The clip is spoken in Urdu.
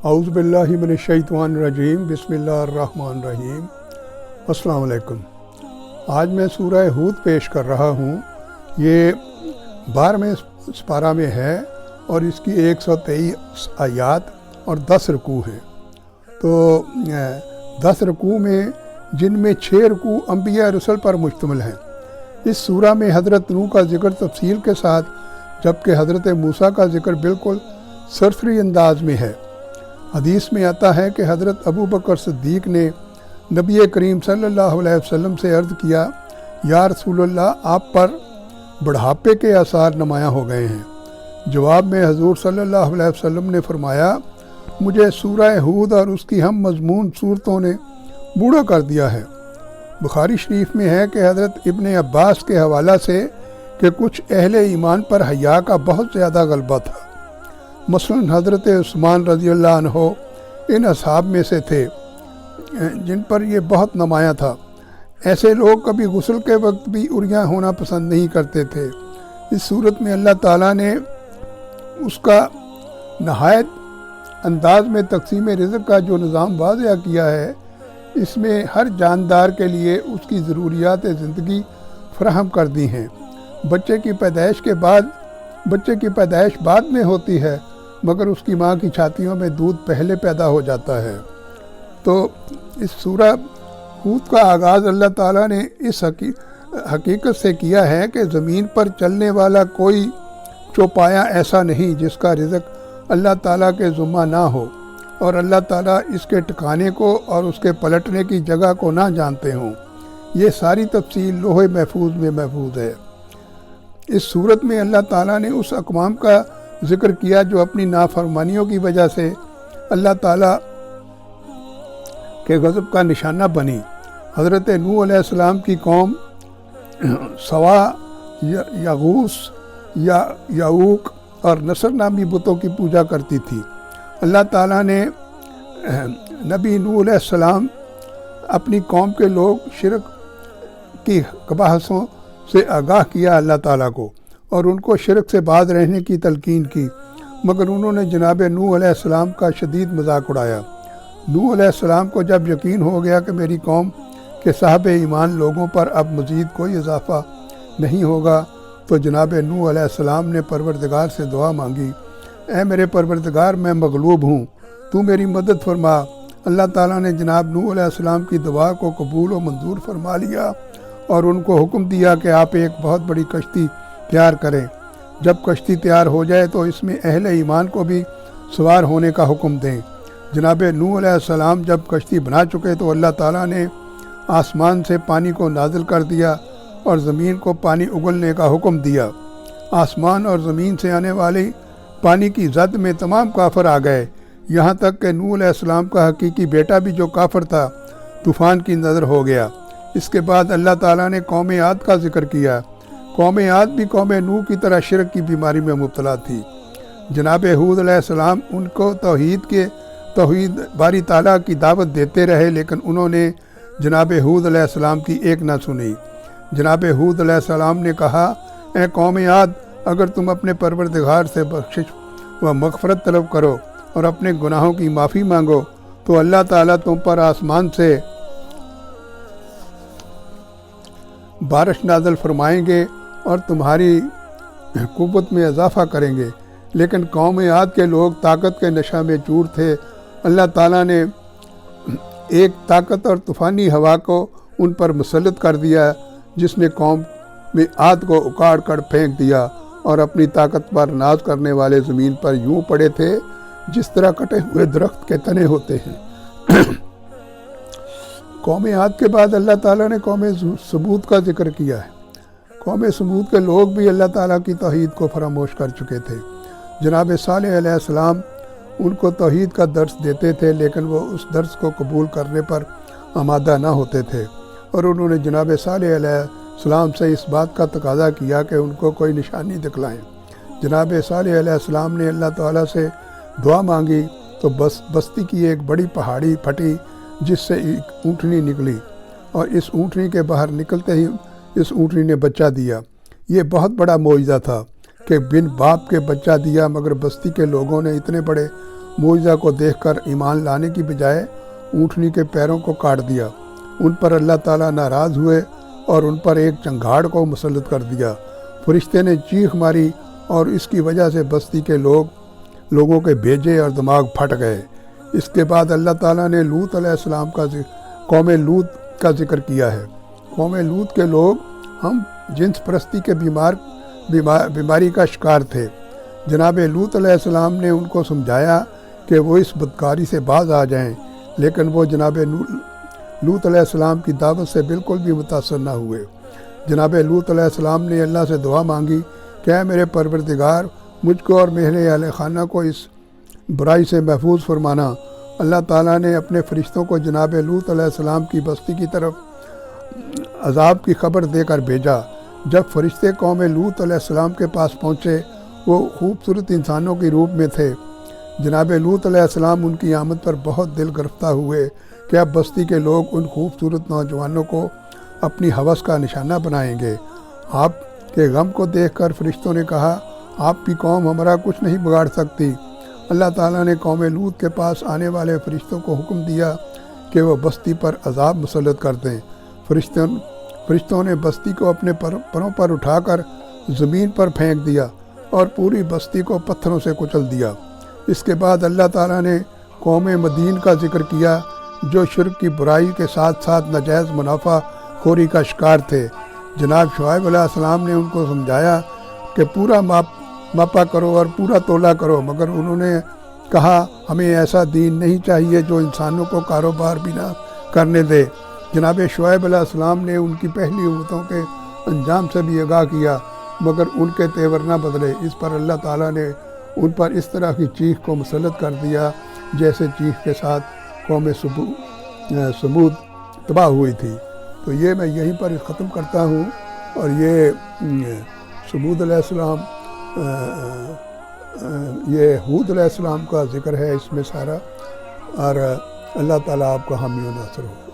اعوذ باللہ من الشیطان الرجیم، بسم اللہ الرحمن الرحیم۔ السلام علیکم۔ آج میں سورہ ہود پیش کر رہا ہوں۔ یہ 12ویں سپارہ میں ہے اور اس کی 123 آیات اور 10 رکوع ہیں۔ تو 10 رکوع میں جن میں 6 رکوع انبیاء رسل پر مشتمل ہیں۔ اس سورہ میں حضرت نوح کا ذکر تفصیل کے ساتھ، جبکہ حضرت موسیٰ کا ذکر بالکل سرسری انداز میں ہے۔ حدیث میں آتا ہے کہ حضرت ابو بکر صدیق نے نبی کریم صلی اللہ علیہ وسلم سے عرض کیا، یا رسول اللہ، آپ پر بڑھاپے کے آثار نمایاں ہو گئے ہیں۔ جواب میں حضور صلی اللہ علیہ وسلم نے فرمایا، مجھے سورہ ہود اور اس کی ہم مضمون صورتوں نے بوڑھا کر دیا ہے۔ بخاری شریف میں ہے کہ حضرت ابن عباس کے حوالہ سے کہ کچھ اہل ایمان پر حیا کا بہت زیادہ غلبہ تھا۔ مثلاً حضرت عثمان رضی اللہ عنہ ان اصحاب میں سے تھے جن پر یہ بہت نمایاں تھا۔ ایسے لوگ کبھی غسل کے وقت بھی عریاں ہونا پسند نہیں کرتے تھے۔ اس صورت میں اللہ تعالیٰ نے اس کا نہایت انداز میں تقسیم رزق کا جو نظام واضح کیا ہے، اس میں ہر جاندار کے لیے اس کی ضروریات زندگی فراہم کر دی ہیں۔ بچے کی پیدائش بعد میں ہوتی ہے، مگر اس کی ماں کی چھاتیوں میں دودھ پہلے پیدا ہو جاتا ہے۔ تو اس سورہ ہود کا آغاز اللہ تعالیٰ نے اس حقیقت سے کیا ہے کہ زمین پر چلنے والا کوئی چوپایا ایسا نہیں جس کا رزق اللہ تعالیٰ کے ذمہ نہ ہو، اور اللہ تعالیٰ اس کے ٹھکانے کو اور اس کے پلٹنے کی جگہ کو نہ جانتے ہوں۔ یہ ساری تفصیل لوح محفوظ میں محفوظ ہے۔ اس صورت میں اللہ تعالیٰ نے اس اقوام کا ذکر کیا جو اپنی نافرمانیوں کی وجہ سے اللہ تعالیٰ کے غضب کا نشانہ بنی۔ حضرت نوح علیہ السلام کی قوم سوا، یغوث، یعوق اور نصر نامی بتوں کی پوجا کرتی تھی۔ اللہ تعالیٰ نے نبی نوح علیہ السلام اپنی قوم کے لوگ شرک کی قباحتوں سے آگاہ کیا اللہ تعالیٰ کو، اور ان کو شرک سے باز رہنے کی تلقین کی، مگر انہوں نے جناب نوح علیہ السلام کا شدید مذاق اڑایا۔ نوح علیہ السلام کو جب یقین ہو گیا کہ میری قوم کے صاحب ایمان لوگوں پر اب مزید کوئی اضافہ نہیں ہوگا، تو جناب نوح علیہ السلام نے پروردگار سے دعا مانگی، اے میرے پروردگار، میں مغلوب ہوں، تو میری مدد فرما۔ اللہ تعالیٰ نے جناب نوح علیہ السلام کی دعا کو قبول و منظور فرما لیا اور ان کو حکم دیا کہ آپ ایک بہت بڑی کشتی تیار کریں۔ جب کشتی تیار ہو جائے تو اس میں اہل ایمان کو بھی سوار ہونے کا حکم دیں۔ جناب نوح علیہ السلام جب کشتی بنا چکے تو اللہ تعالیٰ نے آسمان سے پانی کو نازل کر دیا اور زمین کو پانی اگلنے کا حکم دیا۔ آسمان اور زمین سے آنے والی پانی کی زد میں تمام کافر آ گئے، یہاں تک کہ نوح علیہ السلام کا حقیقی بیٹا بھی جو کافر تھا طوفان کی نظر ہو گیا۔ اس کے بعد اللہ تعالیٰ نے قوم عاد کا ذکر کیا۔ قوم عاد بھی قوم نوح کی طرح شرک کی بیماری میں مبتلا تھی۔ جناب ہود علیہ السلام ان کو توحید باری تعالیٰ کی دعوت دیتے رہے، لیکن انہوں نے جناب ہود علیہ السلام کی ایک نہ سنی۔ جناب ہود علیہ السلام نے کہا، اے قوم عاد، اگر تم اپنے پروردگار سے بخشش و مغفرت طلب کرو اور اپنے گناہوں کی معافی مانگو تو اللہ تعالیٰ تم پر آسمان سے بارش نازل فرمائیں گے اور تمہاری قوت میں اضافہ کریں گے۔ لیکن قوم عاد کے لوگ طاقت کے نشہ میں چور تھے۔ اللہ تعالیٰ نے ایک طاقت اور طوفانی ہوا کو ان پر مسلط کر دیا، جس نے قوم میں عاد کو اکاڑ کر پھینک دیا اور اپنی طاقت پر ناز کرنے والے زمین پر یوں پڑے تھے جس طرح کٹے ہوئے درخت کے تنے ہوتے ہیں۔ قوم عاد کے بعد اللہ تعالیٰ نے قوم ثمود کا ذکر کیا ہے۔ قوم ثمود کے لوگ بھی اللہ تعالیٰ کی توحید کو فراموش کر چکے تھے۔ جناب صالح علیہ السلام ان کو توحید کا درس دیتے تھے، لیکن وہ اس درس کو قبول کرنے پر آمادہ نہ ہوتے تھے، اور انہوں نے جناب صالح علیہ السلام سے اس بات کا تقاضا کیا کہ ان کو کوئی نشانی دکھلائیں۔ جناب صالح علیہ السلام نے اللہ تعالیٰ سے دعا مانگی تو بستی کی ایک بڑی پہاڑی پھٹی، جس سے ایک اونٹنی نکلی، اور اس اونٹنی کے باہر نکلتے ہی اس اونٹنی نے بچہ دیا۔ یہ بہت بڑا معجزہ تھا کہ بن باپ کے بچہ دیا، مگر بستی کے لوگوں نے اتنے بڑے معجزہ کو دیکھ کر ایمان لانے کی بجائے اونٹنی کے پیروں کو کاٹ دیا۔ ان پر اللہ تعالیٰ ناراض ہوئے اور ان پر ایک چنگھاڑ کو مسلط کر دیا۔ فرشتے نے چیخ ماری اور اس کی وجہ سے بستی کے لوگوں کے بھیجے اور دماغ پھٹ گئے۔ اس کے بعد اللہ تعالیٰ نے لوط علیہ السلام قوم لوط کا ذکر کیا ہے۔ قوم لوط کے لوگ ہم جنس پرستی کے بیماری کا شکار تھے۔ جناب لوط علیہ السلام نے ان کو سمجھایا کہ وہ اس بدکاری سے باز آ جائیں، لیکن وہ جناب لوط علیہ السلام کی دعوت سے بالکل بھی متاثر نہ ہوئے۔ جناب لوط علیہ السلام نے اللہ سے دعا مانگی کہ اے میرے پروردگار، مجھ کو اور میرے اہل خانہ کو اس برائی سے محفوظ فرمانا۔ اللہ تعالیٰ نے اپنے فرشتوں کو جناب لوط علیہ السلام کی بستی کی طرف عذاب کی خبر دے کر بھیجا۔ جب فرشتے قوم لوط علیہ السلام کے پاس پہنچے، وہ خوبصورت انسانوں کی روپ میں تھے۔ جناب لوط علیہ السلام ان کی آمد پر بہت دل گرفتہ ہوئے کہ اب بستی کے لوگ ان خوبصورت نوجوانوں کو اپنی ہوس کا نشانہ بنائیں گے۔ آپ کے غم کو دیکھ کر فرشتوں نے کہا، آپ کی قوم ہمارا کچھ نہیں بگاڑ سکتی۔ اللہ تعالیٰ نے قوم لوط کے پاس آنے والے فرشتوں کو حکم دیا کہ وہ بستی پر عذاب مسلط کر دیں۔ فرشتوں نے بستی کو اپنے پروں پر اٹھا کر زمین پر پھینک دیا اور پوری بستی کو پتھروں سے کچل دیا۔ اس کے بعد اللہ تعالیٰ نے قوم مدین کا ذکر کیا، جو شرک کی برائی کے ساتھ ساتھ ناجائز منافع خوری کا شکار تھے۔ جناب شعیب علیہ السلام نے ان کو سمجھایا کہ پورا ماپا کرو اور پورا تولا کرو، مگر انہوں نے کہا ہمیں ایسا دین نہیں چاہیے جو انسانوں کو کاروبار بھی نہ کرنے دے۔ جناب شعیب علیہ السلام نے ان کی پہلی امتوں کے انجام سے بھی آگاہ کیا، مگر ان کے تیور نہ بدلے۔ اس پر اللہ تعالیٰ نے ان پر اس طرح کی چیخ کو مسلط کر دیا جیسے چیخ کے ساتھ قوم سمود تباہ ہوئی تھی۔ تو یہ میں یہیں پر ختم کرتا ہوں، اور یہ سمود علیہ السلام یہ ہود علیہ السلام کا ذکر ہے اس میں سارا، اور اللہ تعالیٰ آپ کا حامی و ناصر ہو۔